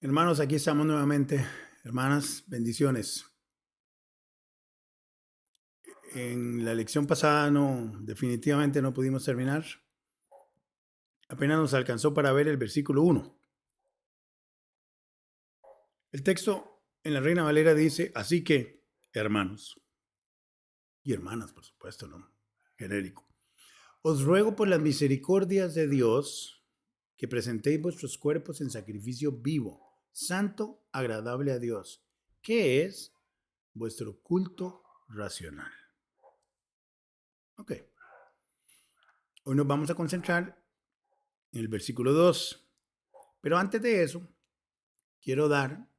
Hermanos, aquí estamos nuevamente. Hermanas, bendiciones. En la lección pasada definitivamente no pudimos terminar. Apenas nos alcanzó para ver el versículo 1. El texto en la Reina Valera dice, así que, hermanos, y hermanas, por supuesto, ¿no? Genérico. Os ruego por las misericordias de Dios que presentéis vuestros cuerpos en sacrificio vivo, santo, agradable a Dios, que es vuestro culto racional. Ok. Hoy nos vamos a concentrar en el versículo 2. Pero antes de eso, quiero dar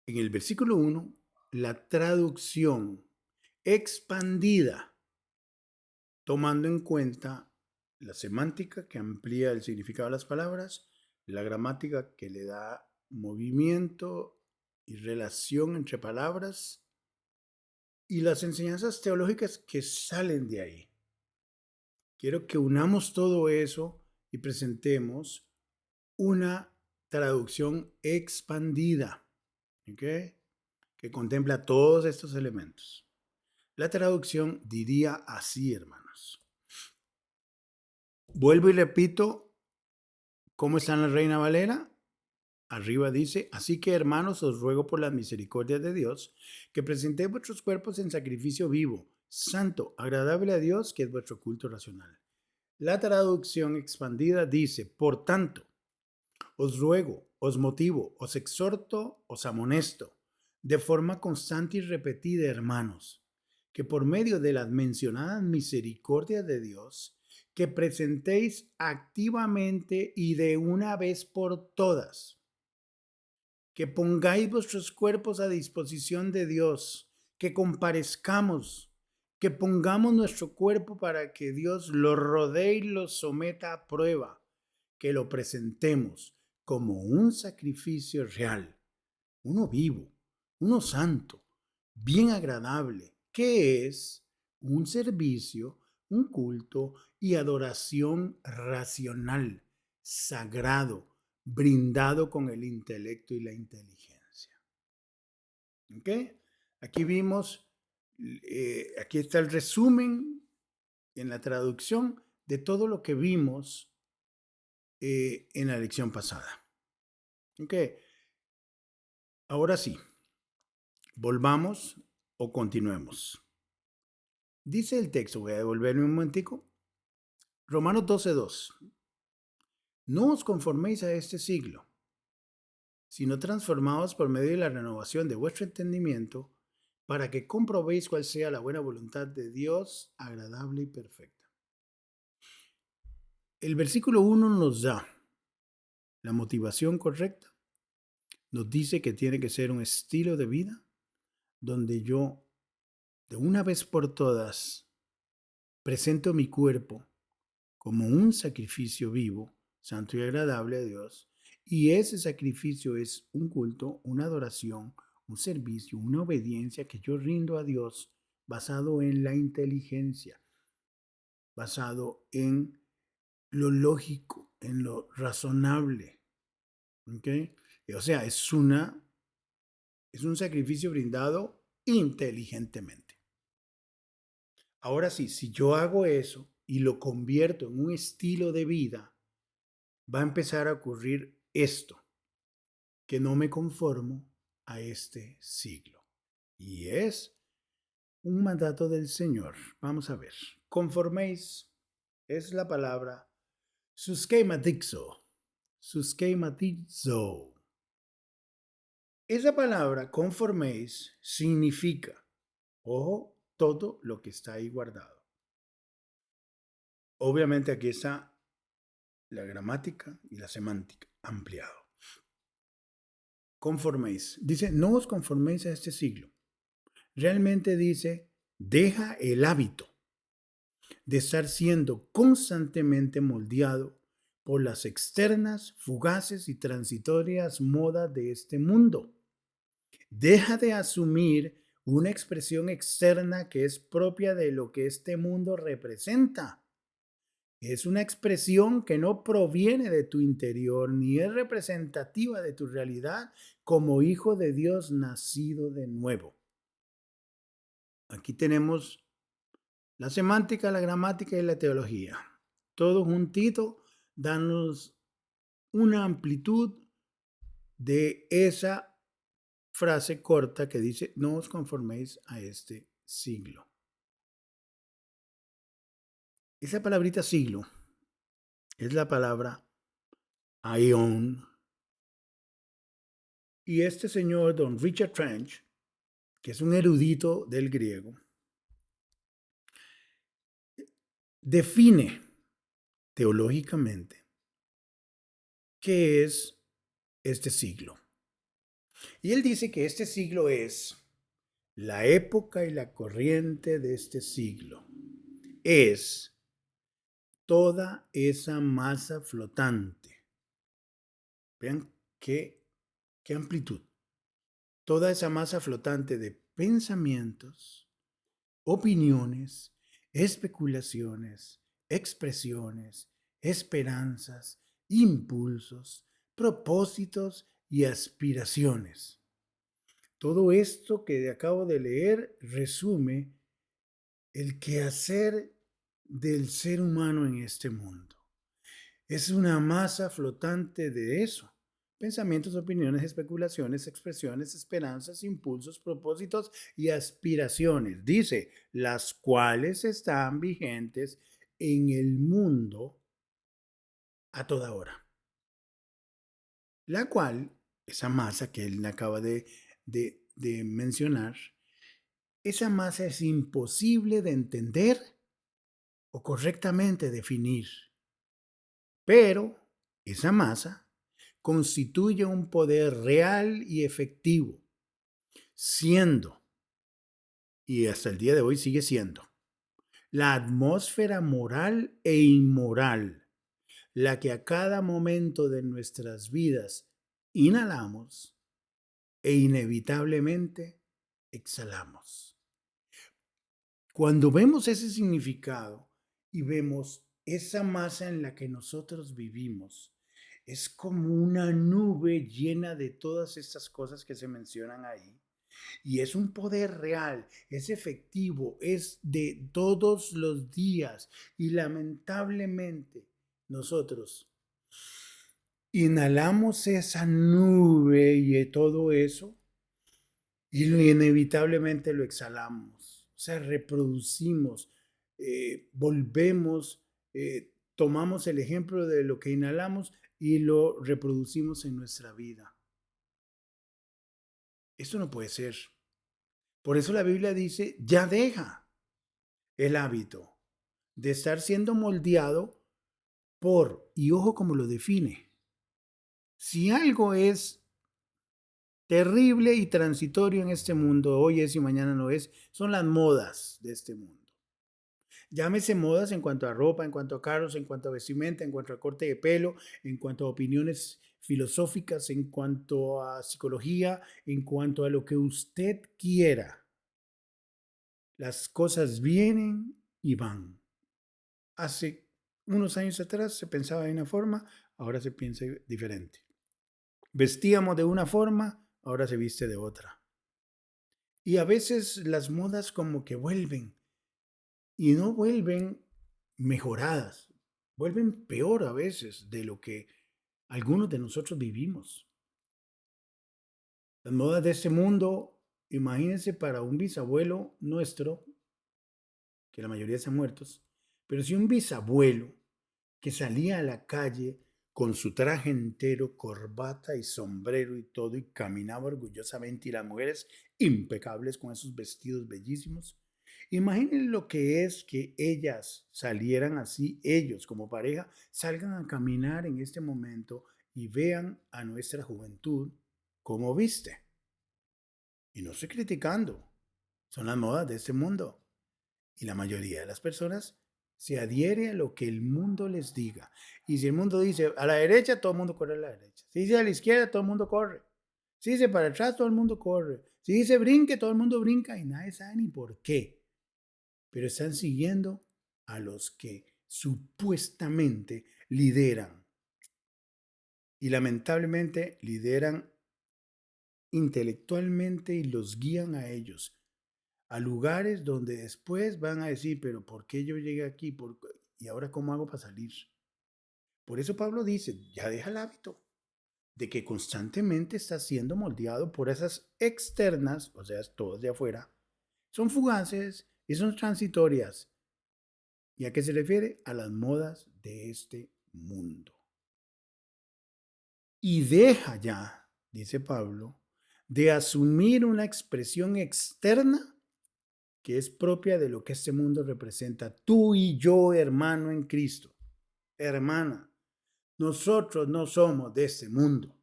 en el versículo 1 la traducción expandida, tomando en cuenta la semántica que amplía el significado de las palabras, la gramática que le da movimiento y relación entre palabras y las enseñanzas teológicas que salen de ahí. Quiero que unamos todo eso y presentemos una traducción expandida, ¿ok? Que contempla todos estos elementos. La traducción diría así, hermanos. Vuelvo y repito cómo está en la Reina Valera. Arriba dice, así que hermanos, os ruego por las misericordias de Dios, que presentéis vuestros cuerpos en sacrificio vivo, santo, agradable a Dios, que es vuestro culto racional. La traducción expandida dice, por tanto, os ruego, os motivo, os exhorto, os amonesto, de forma constante y repetida, hermanos, que por medio de las mencionadas misericordias de Dios, que presentéis activamente y de una vez por todas, que pongáis vuestros cuerpos a disposición de Dios, que comparezcamos, que pongamos nuestro cuerpo para que Dios lo rodee y lo someta a prueba, que lo presentemos como un sacrificio real, uno vivo, uno santo, bien agradable, que es un servicio, un culto y adoración racional, sagrado, brindado con el intelecto y la inteligencia. ¿Ok? Aquí vimos, aquí está el resumen en la traducción de todo lo que vimos en la lección pasada. ¿Ok? Ahora sí, volvamos o continuemos. Dice el texto, voy a devolverme un momentico. Romanos 12:2. No os conforméis a este siglo, sino transformaos por medio de la renovación de vuestro entendimiento, para que comprobéis cuál sea la buena voluntad de Dios, agradable y perfecta. El versículo 1 nos da la motivación correcta, nos dice que tiene que ser un estilo de vida donde yo, de una vez por todas, presento mi cuerpo como un sacrificio vivo, santo y agradable a Dios, y ese sacrificio es un culto, una adoración, un servicio, una obediencia que yo rindo a Dios basado en la inteligencia, basado en lo lógico, en lo razonable. ¿Ok? O sea, es un sacrificio brindado inteligentemente. Ahora sí, si yo hago eso y lo convierto en un estilo de vida, va a empezar a ocurrir esto, que no me conformo a este siglo. Y es un mandato del Señor. Vamos a ver. Conforméis es la palabra suskeimatizo. Suskeimatizo. Esa palabra conforméis significa, ojo, todo lo que está ahí guardado. Obviamente aquí está la gramática y la semántica ampliado. Conforméis. Dice, no os conforméis a este siglo. Realmente dice, deja el hábito de estar siendo constantemente moldeado por las externas, fugaces y transitorias modas de este mundo. Deja de asumir una expresión externa que es propia de lo que este mundo representa. Es una expresión que no proviene de tu interior ni es representativa de tu realidad como hijo de Dios nacido de nuevo. Aquí tenemos la semántica, la gramática y la teología. Todo juntito, danos una amplitud de esa frase corta que dice, no os conforméis a este siglo. Esa palabrita siglo es la palabra aion. Y este señor, don Richard Trench, que es un erudito del griego, define teológicamente qué es este siglo. Y él dice que este siglo es la época y la corriente de este siglo. Es toda esa masa flotante. Vean qué amplitud. Toda esa masa flotante de pensamientos, opiniones, especulaciones, expresiones, esperanzas, impulsos, propósitos y aspiraciones. Todo esto que acabo de leer resume el quehacer del ser humano en este mundo. Es una masa flotante de eso. Pensamientos, opiniones, especulaciones, expresiones, esperanzas, impulsos, propósitos y aspiraciones. Dice, las cuales están vigentes en el mundo a toda hora. La cual, esa masa que él acaba de mencionar, esa masa es imposible de entender o correctamente definir. Pero esa masa constituye un poder real y efectivo, siendo, y hasta el día de hoy sigue siendo, la atmósfera moral e inmoral, la que a cada momento de nuestras vidas inhalamos e inevitablemente exhalamos. Cuando vemos ese significado y vemos esa masa en la que nosotros vivimos, es como una nube llena de todas estas cosas que se mencionan ahí. Y es un poder real, es efectivo, es de todos los días. Y lamentablemente nosotros inhalamos esa nube y todo eso y inevitablemente lo exhalamos. O sea, reproducimos, volvemos, tomamos el ejemplo de lo que inhalamos y lo reproducimos en nuestra vida. Esto no puede ser. Por eso la Biblia dice, ya deja el hábito de estar siendo moldeado por, y ojo como lo define, si algo es terrible y transitorio en este mundo, hoy es y mañana no es, son las modas de este mundo. Llámese modas en cuanto a ropa, en cuanto a carros, en cuanto a vestimenta, en cuanto a corte de pelo, en cuanto a opiniones filosóficas, en cuanto a psicología, en cuanto a lo que usted quiera. Las cosas vienen y van. Hace unos años atrás se pensaba de una forma, ahora se piensa diferente. Vestíamos de una forma, ahora se viste de otra. Y a veces las modas como que vuelven y no vuelven mejoradas, vuelven peor a veces de lo que algunos de nosotros vivimos. Las modas de este mundo, imagínense para un bisabuelo nuestro, que la mayoría están muertos, pero si un bisabuelo que salía a la calle con su traje entero, corbata y sombrero y todo, y caminaba orgullosamente, y las mujeres impecables con esos vestidos bellísimos. Imaginen lo que es que ellas salieran así, ellos como pareja, salgan a caminar en este momento y vean a nuestra juventud cómo viste. Y no estoy criticando, son las modas de este mundo. Y la mayoría de las personas se adhiere a lo que el mundo les diga. Y si el mundo dice a la derecha, todo el mundo corre a la derecha. Si dice a la izquierda, todo el mundo corre. Si dice para atrás, todo el mundo corre. Si dice brinque, todo el mundo brinca y nadie sabe ni por qué. Pero están siguiendo a los que supuestamente lideran. Y lamentablemente lideran intelectualmente y los guían a ellos a lugares donde después van a decir, pero ¿por qué yo llegué aquí? ¿Y ahora cómo hago para salir? Por eso Pablo dice, ya deja el hábito de que constantemente está siendo moldeado por esas externas, o sea, todas de afuera, son fugaces y son transitorias. ¿Y a qué se refiere? A las modas de este mundo. Y deja ya, dice Pablo, de asumir una expresión externa que es propia de lo que este mundo representa. Tú y yo, hermano en Cristo, hermana, nosotros no somos de este mundo.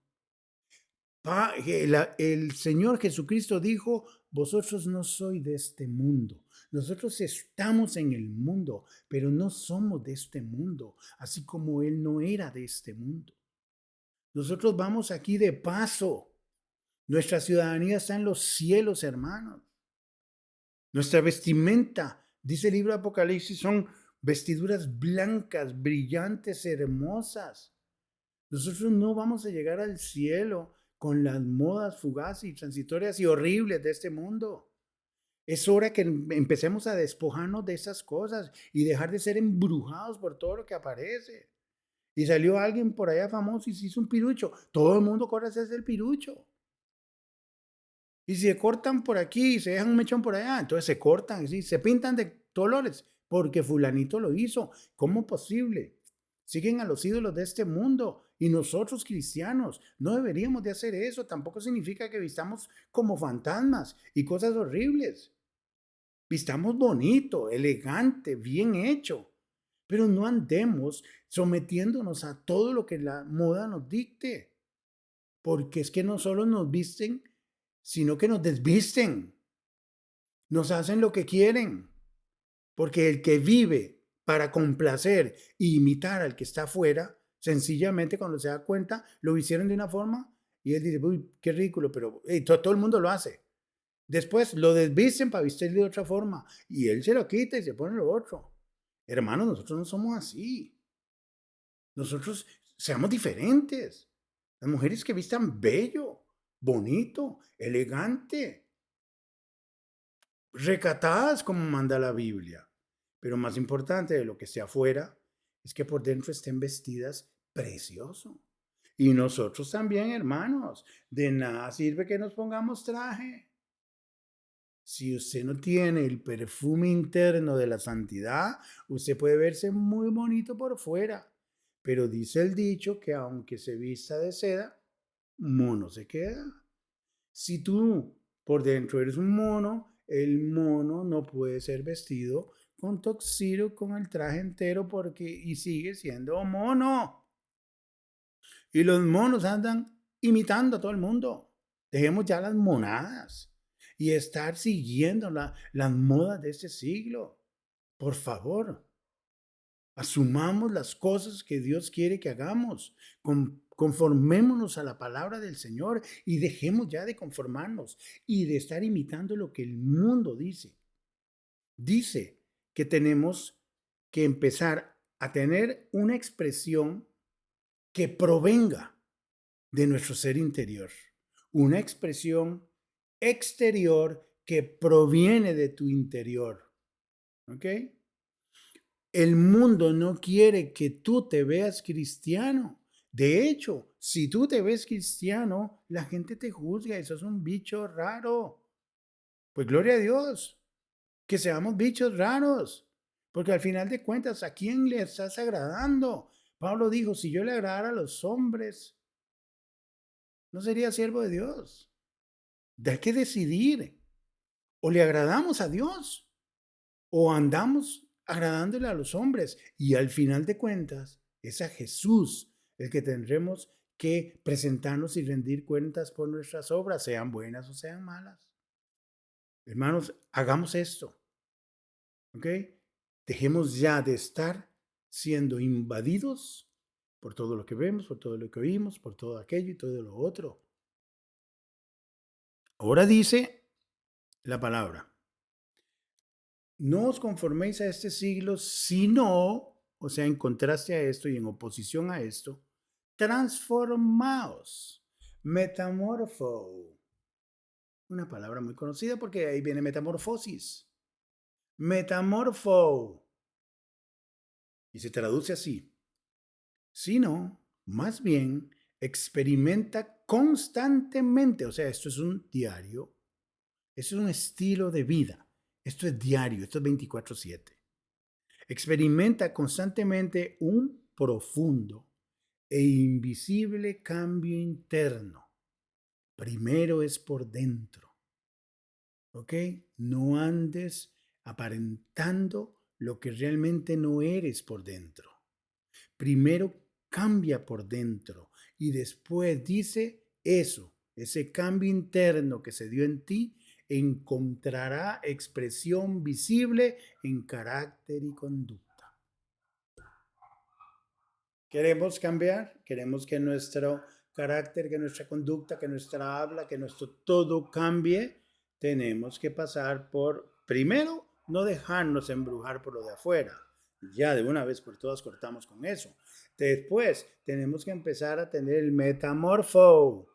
El Señor Jesucristo dijo, vosotros no sois de este mundo. Nosotros estamos en el mundo, pero no somos de este mundo, así como Él no era de este mundo. Nosotros vamos aquí de paso. Nuestra ciudadanía está en los cielos, hermanos. Nuestra vestimenta, dice el libro de Apocalipsis, son vestiduras blancas, brillantes, hermosas. Nosotros no vamos a llegar al cielo con las modas fugaces y transitorias y horribles de este mundo. Es hora que empecemos a despojarnos de esas cosas y dejar de ser embrujados por todo lo que aparece. Y salió alguien por allá famoso y se hizo un pirucho. Todo el mundo corre a hacerse el pirucho. Y si se cortan por aquí y se dejan un mechón por allá, entonces se cortan, ¿sí? Se pintan de colores porque fulanito lo hizo. ¿Cómo posible? Siguen a los ídolos de este mundo y nosotros cristianos no deberíamos de hacer eso. Tampoco significa que vistamos como fantasmas y cosas horribles. Vistamos bonito, elegante, bien hecho, pero no andemos sometiéndonos a todo lo que la moda nos dicte, porque es que no solo nos visten, sino que nos desvisten, nos hacen lo que quieren, porque el que vive para complacer e imitar al que está afuera, sencillamente cuando se da cuenta, lo hicieron de una forma y él dice, uy, qué ridículo, pero hey, todo el mundo lo hace. Después lo desvisten para vestirle de otra forma y él se lo quita y se pone lo otro. Hermanos, nosotros no somos así. Nosotros seamos diferentes. Las mujeres que vistan bello, bonito, elegante, recatadas como manda la Biblia. Pero más importante de lo que esté afuera es que por dentro estén vestidas precioso. Y nosotros también, hermanos, de nada sirve que nos pongamos traje. Si usted no tiene el perfume interno de la santidad, usted puede verse muy bonito por fuera. Pero dice el dicho que aunque se vista de seda, mono se queda. Si tú por dentro eres un mono, el mono no puede ser vestido con tuxedo, con el traje entero, porque y sigue siendo mono. Y los monos andan imitando a todo el mundo. Dejemos ya las monadas y estar siguiendo las modas de este siglo. Por favor, asumamos las cosas que Dios quiere que hagamos. Conformémonos a la palabra del Señor y dejemos ya de conformarnos y de estar imitando lo que el mundo dice. Dice que tenemos que empezar a tener una expresión que provenga de nuestro ser interior. Una expresión exterior que proviene de tu interior. ¿Ok? El mundo no quiere que tú te veas cristiano. De hecho, si tú te ves cristiano, la gente te juzga y sos un bicho raro. Pues gloria a Dios, que seamos bichos raros. Porque al final de cuentas, ¿a quién le estás agradando? Pablo dijo, si yo le agradara a los hombres, no sería siervo de Dios. Hay que decidir. O le agradamos a Dios o andamos agradándole a los hombres. Y al final de cuentas, es a Jesús el que tendremos que presentarnos y rendir cuentas por nuestras obras, sean buenas o sean malas. Hermanos, hagamos esto. ¿Ok? Dejemos ya de estar siendo invadidos por todo lo que vemos, por todo lo que oímos, por todo aquello y todo lo otro. Ahora dice la palabra, no os conforméis a este siglo, sino, o sea, en contraste a esto y en oposición a esto, transformaos, metamorfo, una palabra muy conocida porque ahí viene metamorfosis, metamorfo, y se traduce así, sino, más bien, experimenta constantemente, o sea, esto es un diario, esto es un estilo de vida, esto es diario, esto es 24/7. Experimenta constantemente un profundo e invisible cambio interno. Primero es por dentro, ¿ok? No andes aparentando lo que realmente no eres por dentro. Primero cambia por dentro y después dice eso, ese cambio interno que se dio en ti encontrará expresión visible en carácter y conducta. Queremos cambiar, queremos que nuestro carácter, que nuestra conducta, que nuestra habla, que nuestro todo cambie, tenemos que pasar por, primero, no dejarnos embrujar por lo de afuera. Ya de una vez por todas cortamos con eso. Después, tenemos que empezar a tener el metamorfo,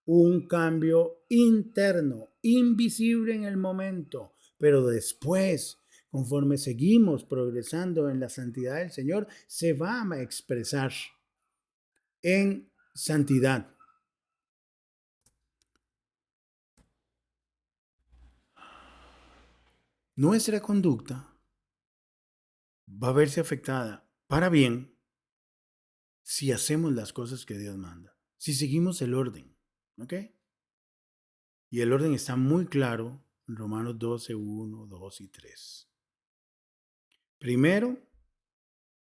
un cambio interno, invisible en el momento, pero después, conforme seguimos progresando en la santidad del Señor, se va a expresar en santidad. Nuestra conducta va a verse afectada para bien si hacemos las cosas que Dios manda, si seguimos el orden, ¿ok? Y el orden está muy claro en Romanos 12, 1, 2 y 3. Primero,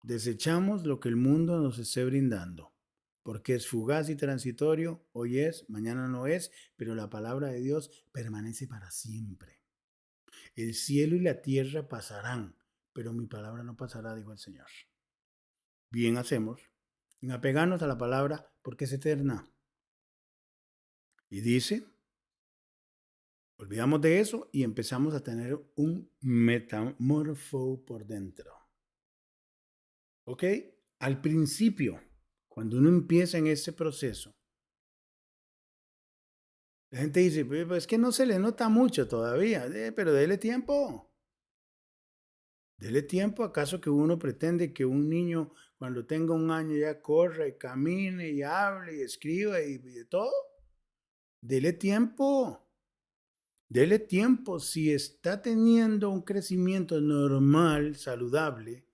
desechamos lo que el mundo nos esté brindando, porque es fugaz y transitorio, hoy es, mañana no es, pero la palabra de Dios permanece para siempre. El cielo y la tierra pasarán, pero mi palabra no pasará, dijo el Señor. Bien hacemos en apegarnos a la palabra porque es eterna. Y dice, olvidamos de eso y empezamos a tener un metamorfo por dentro. ¿Ok? Al principio, cuando uno empieza en ese proceso, la gente dice, pues es que no se le nota mucho todavía, pero dele tiempo. Dele tiempo. ¿Acaso que uno pretende que un niño cuando tenga 1 año ya corra y camine y hable y escriba y de todo? Dele tiempo. Dele tiempo. Si está teniendo un crecimiento normal, saludable,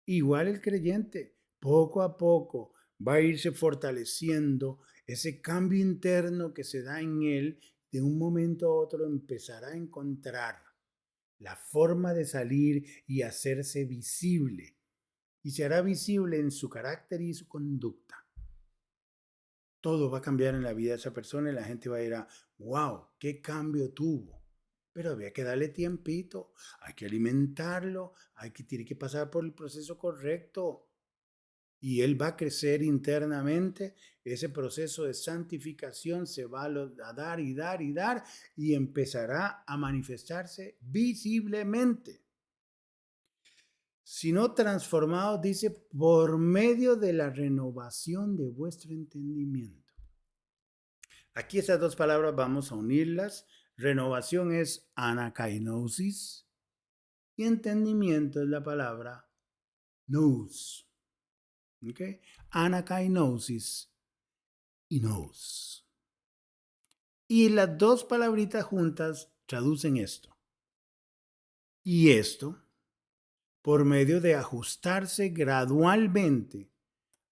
igual el creyente, poco a poco va a irse fortaleciendo ese cambio interno que se da en él, de un momento a otro empezará a encontrar la forma de salir y hacerse visible. Y se hará visible en su carácter y su conducta. Todo va a cambiar en la vida de esa persona y la gente va a ir a, wow, qué cambio tuvo. Pero había que darle tiempito, hay que alimentarlo, tiene que pasar por el proceso correcto. Y él va a crecer internamente, ese proceso de santificación se va a dar y dar y dar y empezará a manifestarse visiblemente. Sino transformados, dice, por medio de la renovación de vuestro entendimiento. Aquí estas dos palabras vamos a unirlas. Renovación es anakainosis y entendimiento es la palabra nous. ¿Okay? Anakainosis y nous. Y las dos palabritas juntas traducen esto. Y esto por medio de ajustarse gradualmente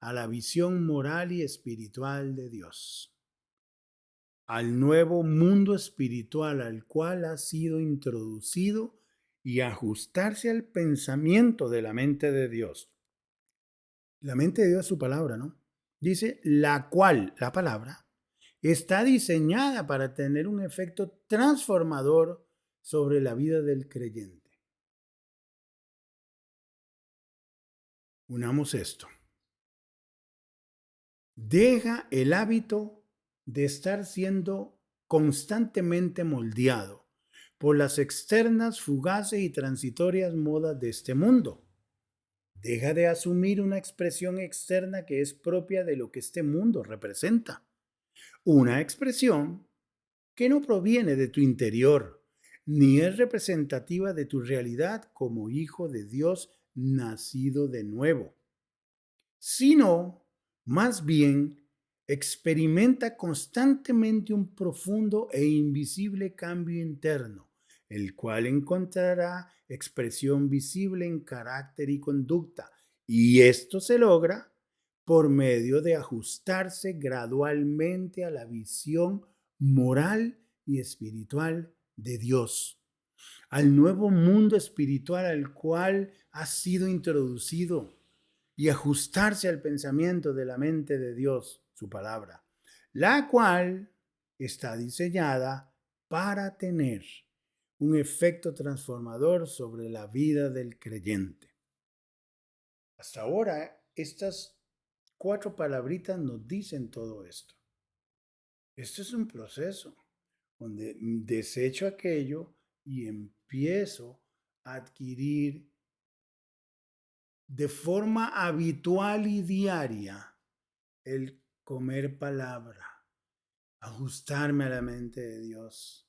a la visión moral y espiritual de Dios, al nuevo mundo espiritual al cual ha sido introducido y ajustarse al pensamiento de la mente de Dios. La mente de Dios es su palabra, ¿no? Dice, la cual, la palabra, está diseñada para tener un efecto transformador sobre la vida del creyente. Unamos esto. Deja el hábito de estar siendo constantemente moldeado por las externas, fugaces y transitorias modas de este mundo. Deja de asumir una expresión externa que es propia de lo que este mundo representa. Una expresión que no proviene de tu interior, ni es representativa de tu realidad como hijo de Dios nacido de nuevo, sino más bien experimenta constantemente un profundo e invisible cambio interno, el cual encontrará expresión visible en carácter y conducta, y esto se logra por medio de ajustarse gradualmente a la visión moral y espiritual de Dios, al nuevo mundo espiritual al cual ha sido introducido, y ajustarse al pensamiento de la mente de Dios, su palabra, la cual está diseñada para tener un efecto transformador sobre la vida del creyente. Hasta ahora, estas 4 palabritas nos dicen todo esto. Esto es un proceso donde desecho aquello y empiezo a adquirir de forma habitual y diaria el comer palabra, ajustarme a la mente de Dios.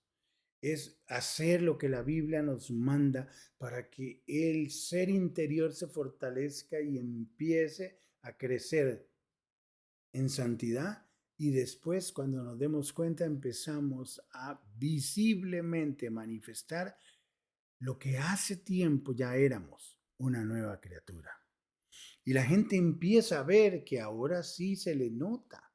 Es hacer lo que la Biblia nos manda para que el ser interior se fortalezca y empiece a crecer en santidad, y después cuando nos demos cuenta empezamos a visiblemente manifestar lo que hace tiempo ya éramos, una nueva criatura. Y la gente empieza a ver que ahora sí se le nota.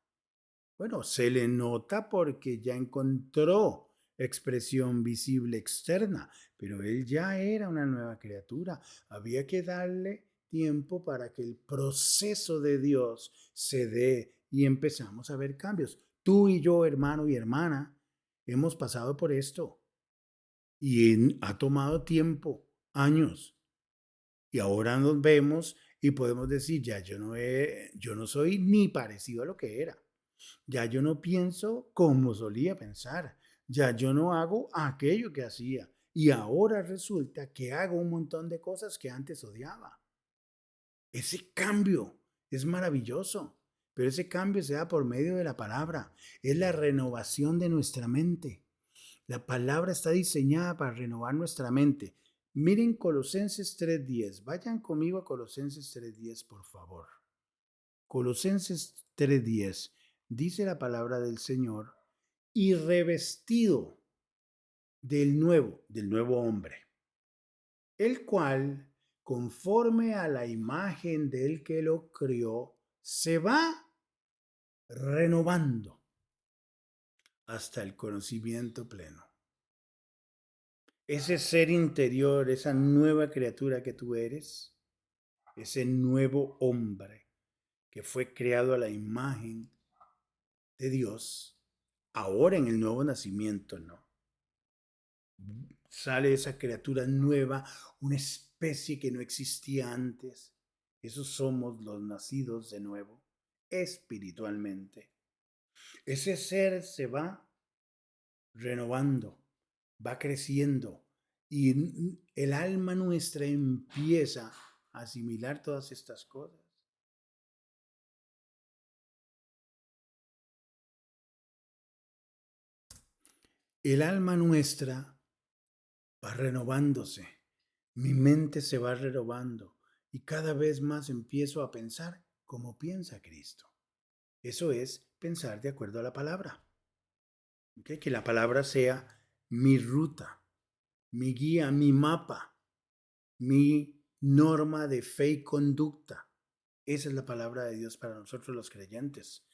Bueno, se le nota porque ya encontró expresión visible externa, pero él ya era una nueva criatura. Había que darle tiempo para que el proceso de Dios se dé y empezamos a ver cambios. Tú y yo, hermano y hermana, hemos pasado por esto y ha tomado tiempo, años, y ahora nos vemos y podemos decir, ya yo no soy ni parecido a lo que era. Ya yo no pienso como solía pensar. Ya yo no hago aquello que hacía. Y ahora resulta que hago un montón de cosas que antes odiaba. Ese cambio es maravilloso, pero ese cambio se da por medio de la palabra. Es la renovación de nuestra mente. La palabra está diseñada para renovar nuestra mente. Miren Colosenses 3:10. Vayan conmigo a Colosenses 3:10, por favor. Colosenses 3:10. Dice la palabra del Señor, y revestido del nuevo hombre, el cual, conforme a la imagen del que lo crió, se va renovando hasta el conocimiento pleno. Ese ser interior, esa nueva criatura que tú eres, ese nuevo hombre que fue creado a la imagen de Dios, ahora en el nuevo nacimiento, ¿no? Sale esa criatura nueva, una especie que no existía antes. Esos somos los nacidos de nuevo, espiritualmente. Ese ser se va renovando, va creciendo, y el alma nuestra empieza a asimilar todas estas cosas. El alma nuestra va renovándose, mi mente se va renovando y cada vez más empiezo a pensar como piensa Cristo. Eso es pensar de acuerdo a la palabra. ¿Okay? Que la palabra sea mi ruta, mi guía, mi mapa, mi norma de fe y conducta. Esa es la palabra de Dios para nosotros los creyentes.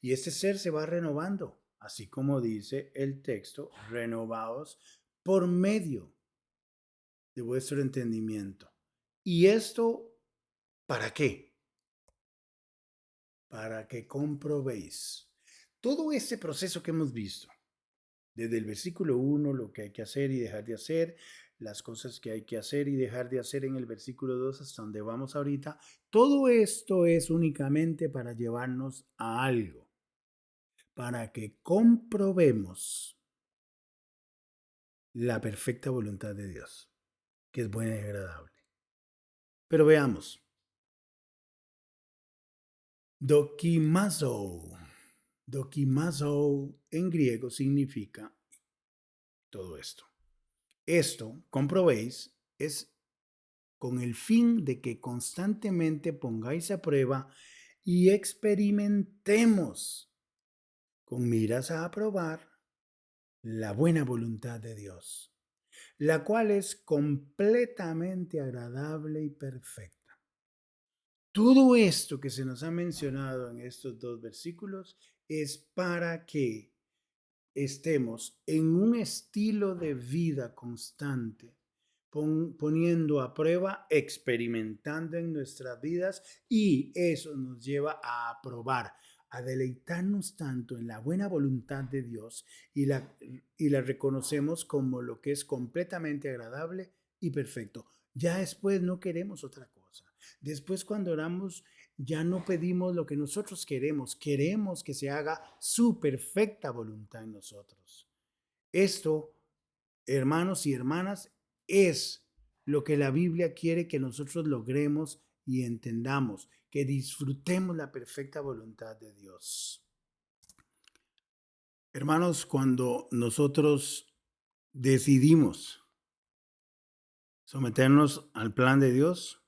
Y este ser se va renovando, así como dice el texto, renovados por medio de vuestro entendimiento. ¿Y esto para qué? Para que comprobéis todo este proceso que hemos visto, desde el versículo 1, lo que hay que hacer y dejar de hacer, las cosas que hay que hacer y dejar de hacer en el versículo 2 hasta donde vamos ahorita. Todo esto es únicamente para llevarnos a algo, para que comprobemos la perfecta voluntad de Dios, que es buena y agradable. Pero veamos, Dokimazo. Dokimazo en griego significa todo esto. Esto, comprobéis, es con el fin de que constantemente pongáis a prueba y experimentemos con miras a aprobar la buena voluntad de Dios, la cual es completamente agradable y perfecta. Todo esto que se nos ha mencionado en estos dos versículos es para que estemos en un estilo de vida constante, poniendo a prueba, experimentando en nuestras vidas, y eso nos lleva a aprobar, a deleitarnos tanto en la buena voluntad de Dios y la reconocemos como lo que es completamente agradable y perfecto. Ya después no queremos otra cosa. Después cuando oramos ya no pedimos lo que nosotros queremos, queremos que se haga su perfecta voluntad en nosotros. Esto, hermanos y hermanas, es lo que la Biblia quiere que nosotros logremos y entendamos, que disfrutemos la perfecta voluntad de Dios. Hermanos, cuando nosotros decidimos someternos al plan de Dios,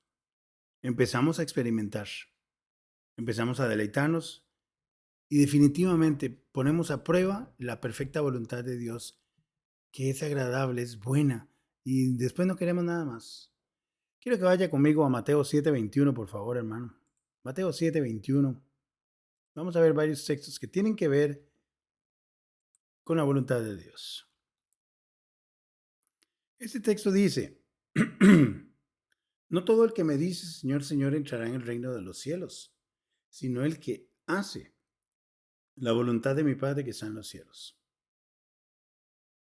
empezamos a experimentar, empezamos a deleitarnos y definitivamente ponemos a prueba la perfecta voluntad de Dios, que es agradable, es buena, y después no queremos nada más. Quiero que vaya conmigo a Mateo 7:21, por favor, hermano. Mateo 7:21. Vamos a ver varios textos que tienen que ver con la voluntad de Dios. Este texto dice, no todo el que me dice Señor, Señor entrará en el reino de los cielos, sino el que hace la voluntad de mi Padre que está en los cielos.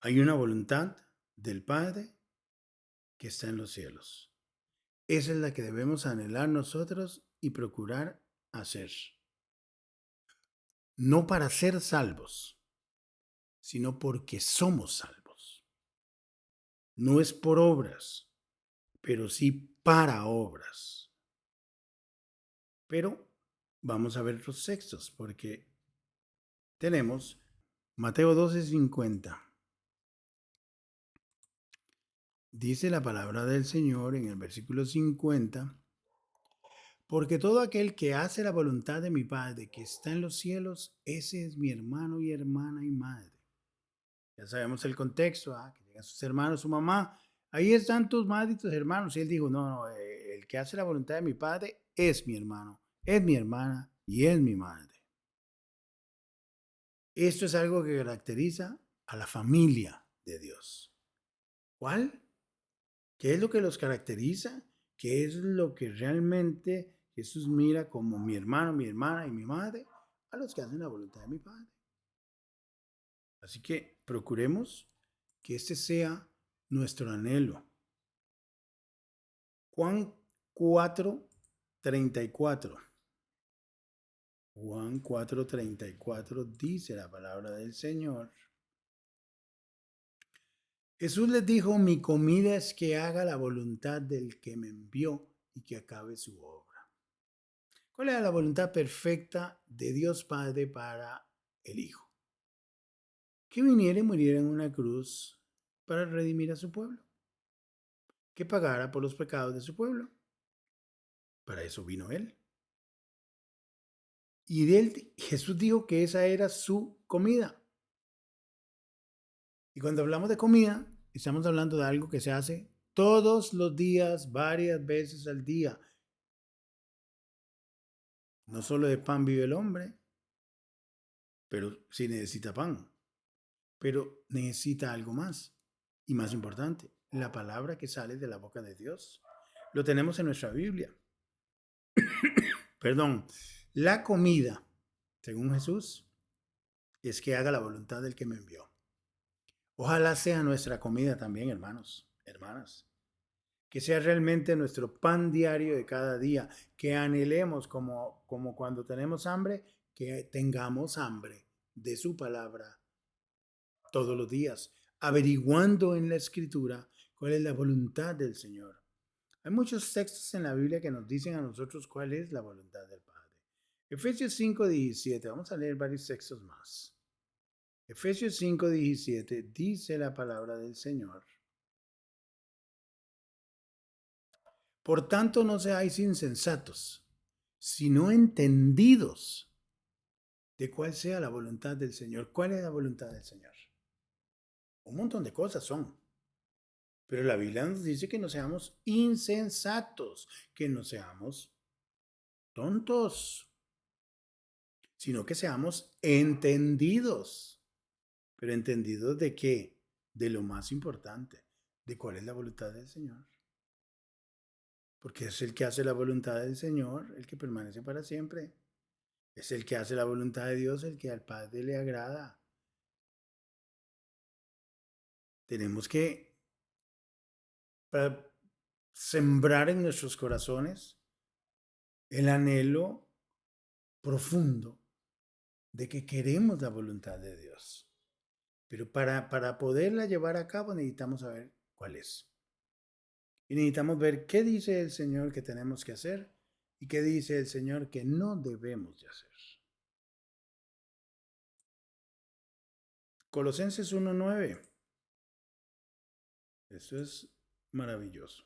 Hay una voluntad del Padre que está en los cielos. Esa es la que debemos anhelar nosotros y procurar hacer. No para ser salvos, sino porque somos salvos. No es por obras, pero sí para obras. Pero vamos a ver los textos, porque tenemos Mateo 12:50. Dice la palabra del Señor en el versículo 50. Porque todo aquel que hace la voluntad de mi Padre que está en los cielos, ese es mi hermano y hermana y madre. Ya sabemos el contexto, que llegan sus hermanos, su mamá. Ahí están tus madres y tus hermanos. Y él dijo, no, no, el que hace la voluntad de mi Padre es mi hermano, es mi hermana y es mi madre. Esto es algo que caracteriza a la familia de Dios. ¿Cuál? ¿Qué es lo que los caracteriza? ¿Qué es lo que realmente Jesús mira como mi hermano, mi hermana y mi madre? A los que hacen la voluntad de mi Padre. Así que procuremos que este sea nuestro anhelo. Juan 4:34. Juan 4:34 dice la palabra del Señor. Jesús les dijo, mi comida es que haga la voluntad del que me envió y que acabe su obra. ¿Cuál era la voluntad perfecta de Dios Padre para el Hijo? Que viniera y muriera en una cruz para redimir a su pueblo. Que pagara por los pecados de su pueblo. Para eso vino Él. Y de él, Jesús dijo que esa era su comida. Y cuando hablamos de comida, estamos hablando de algo que se hace todos los días, varias veces al día. No solo de pan vive el hombre, pero sí necesita pan. Pero necesita algo más. Y más importante, la palabra que sale de la boca de Dios. Lo tenemos en nuestra Biblia. Perdón, la comida, según Jesús, es que haga la voluntad del que me envió. Ojalá sea nuestra comida también, hermanos, hermanas. Que sea realmente nuestro pan diario de cada día. Que anhelemos como cuando tenemos hambre, que tengamos hambre de su palabra todos los días, averiguando en la Escritura cuál es la voluntad del Señor. Hay muchos textos en la Biblia que nos dicen a nosotros cuál es la voluntad del Padre. Efesios 5:17. Vamos a leer varios textos más. Efesios 5:17 dice la palabra del Señor. Por tanto, no seáis insensatos, sino entendidos de cuál sea la voluntad del Señor. ¿Cuál es la voluntad del Señor? Un montón de cosas son. Pero la Biblia nos dice que no seamos insensatos, que no seamos tontos, sino que seamos entendidos. ¿Pero entendidos de qué? De lo más importante, de cuál es la voluntad del Señor. Porque es el que hace la voluntad del Señor, el que permanece para siempre. Es el que hace la voluntad de Dios, el que al Padre le agrada. Tenemos que sembrar en nuestros corazones el anhelo profundo de que queremos la voluntad de Dios. Pero para poderla llevar a cabo necesitamos saber cuál es. Y necesitamos ver qué dice el Señor que tenemos que hacer y qué dice el Señor que no debemos de hacer. Colosenses 1:9. Esto es maravilloso.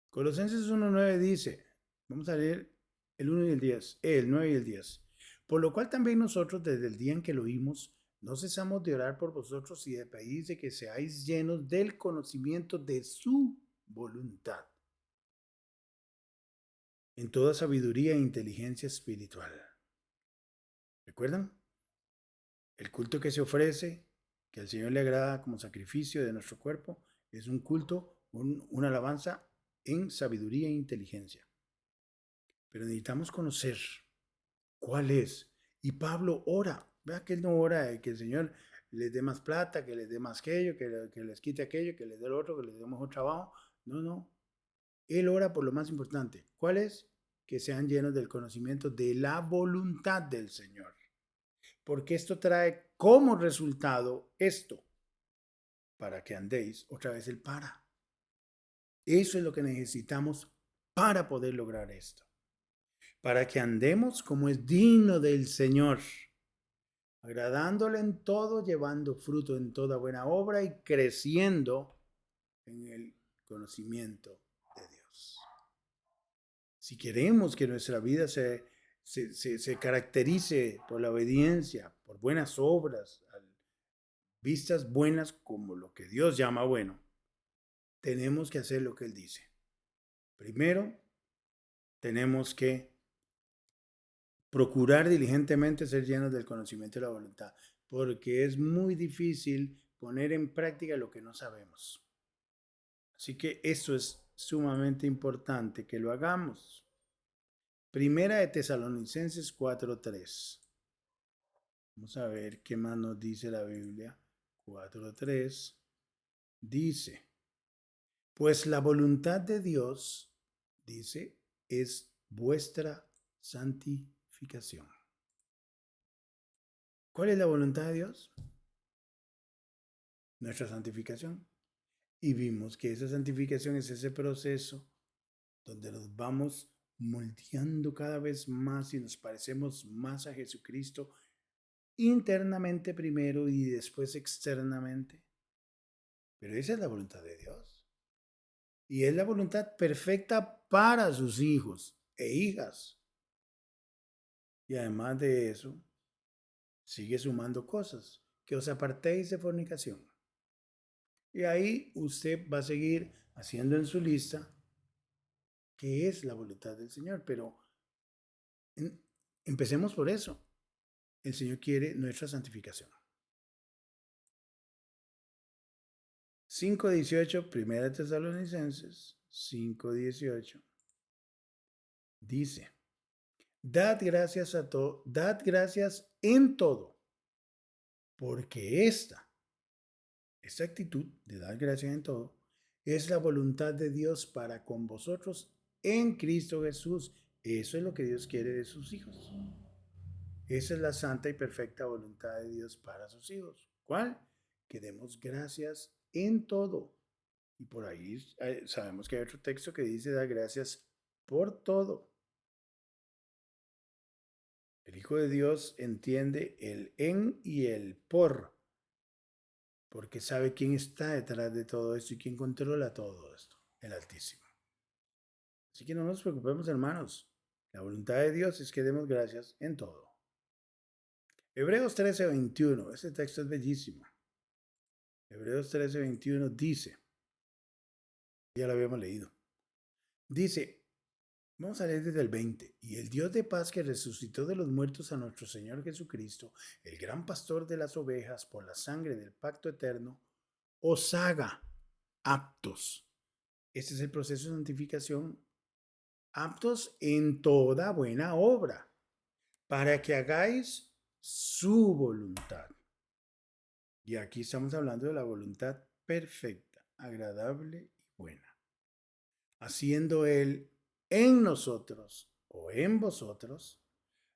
Colosenses 1:9 dice, vamos a leer el 1 y el 10, el 9 y el 10. Por lo cual también nosotros desde el día en que lo oímos, no cesamos de orar por vosotros y de pedir de que seáis llenos del conocimiento de su voluntad, en toda sabiduría e inteligencia espiritual. ¿Recuerdan? El culto que se ofrece, que al Señor le agrada como sacrificio de nuestro cuerpo, es un culto, una alabanza en sabiduría e inteligencia. Pero necesitamos conocer cuál es. Y Pablo ora. Vea que él no ora de que el Señor les dé más plata, que les dé más aquello, que les quite aquello, que les dé lo otro, que les dé mejor trabajo. No, no. Él ora por lo más importante. ¿Cuál es? Que sean llenos del conocimiento de la voluntad del Señor. Porque esto trae como resultado esto. Para que andéis, otra vez el para. Eso es lo que necesitamos para poder lograr esto. Para que andemos como es digno del Señor, agradándole en todo, llevando fruto en toda buena obra y creciendo en el conocimiento de Dios. Si queremos que nuestra vida se caracterice por la obediencia, por buenas obras, vistas buenas como lo que Dios llama bueno, tenemos que hacer lo que Él dice. Primero, tenemos que procurar diligentemente ser llenos del conocimiento y la voluntad, porque es muy difícil poner en práctica lo que no sabemos. Así que eso es sumamente importante que lo hagamos. Primera de Tesalonicenses 4:3. Vamos a ver qué más nos dice la Biblia. 4:3 dice, pues la voluntad de Dios, dice, es vuestra santificación. ¿Cuál es la voluntad de Dios? Nuestra santificación. Y vimos que esa santificación es ese proceso donde nos vamos moldeando cada vez más y nos parecemos más a Jesucristo internamente primero y después externamente. Pero esa es la voluntad de Dios. Y es la voluntad perfecta para sus hijos e hijas. Y además de eso, sigue sumando cosas. Que os apartéis de fornicación. Y ahí usted va a seguir haciendo en su lista qué es la voluntad del Señor. Pero empecemos por eso. El Señor quiere nuestra santificación. 5:18, Primera Tesalonicenses 5:18, dice, dad gracias dad gracias en todo, porque esta actitud de dar gracias en todo es la voluntad de Dios para con vosotros en Cristo Jesús. Eso es lo que Dios quiere de sus hijos. Esa es la santa y perfecta voluntad de Dios para sus hijos. ¿Cuál? Que demos gracias en todo. Y por ahí sabemos que hay otro texto que dice, da gracias por todo. El Hijo de Dios entiende el en y el porque sabe quién está detrás de todo esto y quién controla todo esto, el Altísimo. Así que no nos preocupemos, hermanos. La voluntad de Dios es que demos gracias en todo. Hebreos 13:21, ese texto es bellísimo. Hebreos 13:21 dice, ya lo habíamos leído, dice, vamos a leer desde el 20. Y el Dios de paz que resucitó de los muertos a nuestro Señor Jesucristo, el gran pastor de las ovejas, por la sangre del pacto eterno, os haga aptos. Este es el proceso de santificación. Aptos en toda buena obra, para que hagáis su voluntad. Y aquí estamos hablando de la voluntad perfecta, agradable y buena. Haciendo Él en nosotros o en vosotros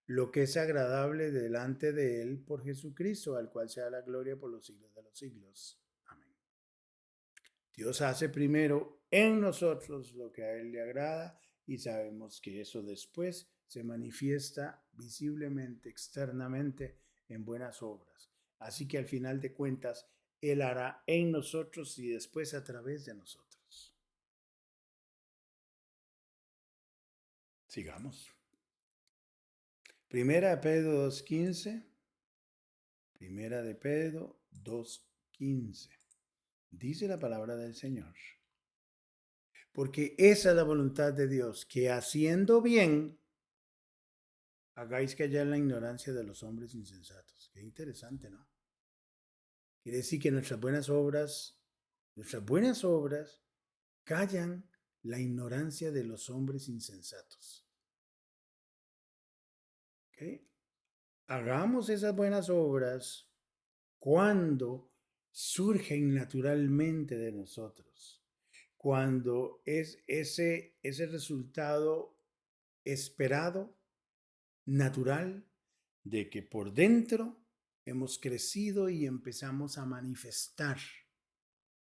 lo que es agradable delante de Él por Jesucristo, al cual sea la gloria por los siglos de los siglos. Amén. Dios hace primero en nosotros lo que a Él le agrada y sabemos que eso después se manifiesta visiblemente, externamente, en buenas obras. Así que al final de cuentas, Él hará en nosotros y después a través de nosotros. Sigamos. Primera de Pedro 2:15. Primera de Pedro 2:15. Dice la palabra del Señor. Porque esa es la voluntad de Dios, que haciendo bien, hagáis callar la ignorancia de los hombres insensatos. Qué interesante, ¿no? Quiere decir que nuestras buenas obras callan la ignorancia de los hombres insensatos. ¿Okay? Hagamos esas buenas obras cuando surgen naturalmente de nosotros, cuando es ese resultado esperado, natural, de que por dentro hemos crecido y empezamos a manifestar.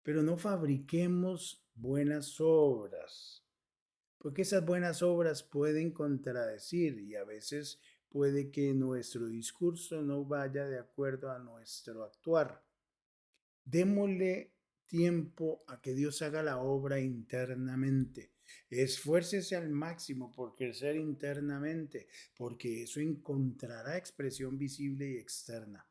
Pero no fabriquemos buenas obras, porque esas buenas obras pueden contradecir y a veces puede que nuestro discurso no vaya de acuerdo a nuestro actuar. Démosle tiempo a que Dios haga la obra internamente. Esfuércese al máximo por crecer internamente, porque eso encontrará expresión visible y externa.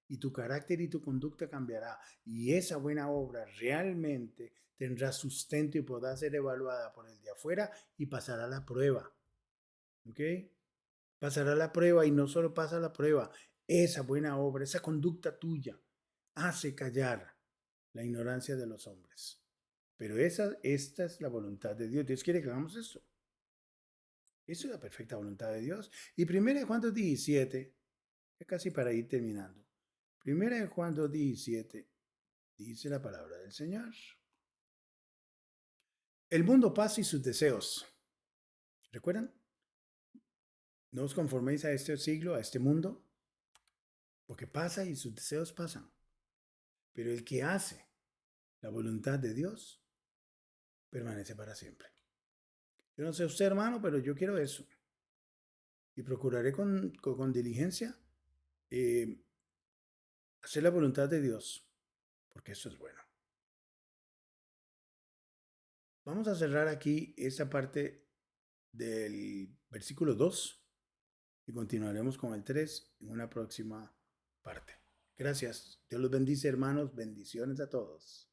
Y tu carácter y tu conducta cambiará. Y esa buena obra realmente tendrá sustento y podrá ser evaluada por el de afuera y pasará la prueba. ¿Ok? Pasará la prueba y no solo pasa la prueba, esa buena obra, esa conducta tuya hace callar la ignorancia de los hombres. Pero esta es la voluntad de Dios. Dios quiere que hagamos esto. Eso es la perfecta voluntad de Dios. Y 1 Juan 2:17, casi para ir terminando. 1 Juan 2:17 dice la palabra del Señor. El mundo pasa y sus deseos. ¿Recuerdan? No os conforméis a este siglo, a este mundo, porque pasa y sus deseos pasan. Pero el que hace la voluntad de Dios permanece para siempre. Yo no sé usted, hermano, pero yo quiero eso. Y procuraré con diligencia hacer la voluntad de Dios, porque eso es bueno. Vamos a cerrar aquí esta parte del versículo 2 y continuaremos con el 3 en una próxima parte. Gracias. Dios los bendice, hermanos. Bendiciones a todos.